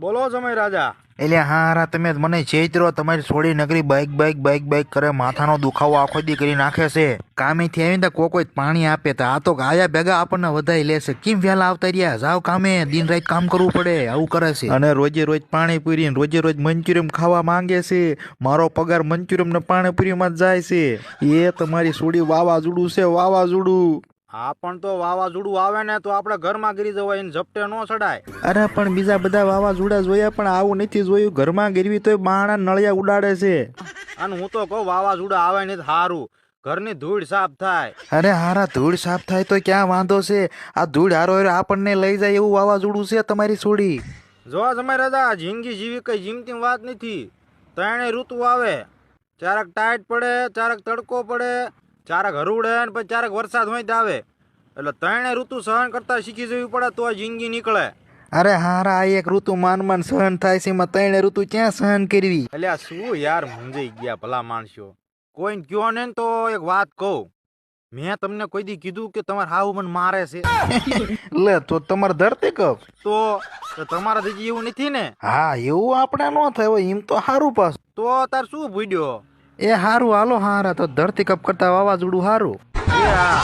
બોલો જમાઈ રાજા. એટલે હારા તમે મને ચેતરો, તમારી છોડી નગરી બાઈક બાઈક બાઈક બાઈક કરે, માથાનો દુખાવો આખો દી કરી નાખે છે. કામેથી આવીને તો કોઈ પાણી આપે તો આ તો આયા ભેગા આપણને વધાઈ લેશે. કેમ વહેલા આવતા રહ્યા? જાવ કામે, દિન રાત કામ કરવું પડે, આવું કરે છે. અને રોજે રોજ પાણીપુરી ને રોજે રોજ મંચુરિયમ ખાવા માંગે છે. મારો પગાર મંચુરિયમ ને પાણીપુરીમાં જ જાય છે. એ તમારી છોડી વાવાઝોડું છે, વાવાઝોડું. હા પણ તો વાવાઝોડું આવે ને તો આપણે ઘરમાં ગીરી જવાય, એને ઝપટે ન ચડાય. અરે પણ બીજા બધા વાવાઝોડા જોયા પણ આવું નથી જોયું. ઘરમાં ગીરવી તોય બાણા નળિયા ઉડાડે છે. અને હું તો કહું વાવાઝોડા આવે ને સારું, ઘરની ધૂળ સાફ થાય. અરે હારા ધૂળ સાફ થાય તો ક્યાં વાંધો છે? આ ધૂળ હારો હારો આપણને લઈ જાય એવું વાવાઝોડું છે તમારી છોડી. જો જમાઈ રાજા, જિંદગી જીવી કઈ જીમતી વાત નથી. ત્રણેય ઋતુ આવે, ચારક ટાઈટ પડે, ચારક તડકો પડે, ચારક હરુડે ને પછી ચારક વરસાદ હોય તો આવે. એટલે ત્રણેય ઋતુ સહન કરતા શીખી જવી પડે તો જિંદગી નીકળે. અરે હારા આ એક ઋતુ માન સહન થાય છે, એમાં ત્રણ ઋતુ ક્યાં સહન કરવી? એટલે આ શું યાર મૂંઝાઈ ગયા ભલા માણસો. કોઈને કયો ને તો એક વાત કહું, મેં તમને કોઈ દી કીધું કે તમારે હાવ મને મારે છે? લે તો તમારે ધરતી કપ તો તમારા હજી એવું નથી ને? હા એવું આપણે ન થાય હોય એમ તો હારું પાસ. તો તાર શું ભૂડ્યો? એ હારું હાલો હારા, તો ધરતી કપ કરતા વાવાઝોડું હારું. એ હા.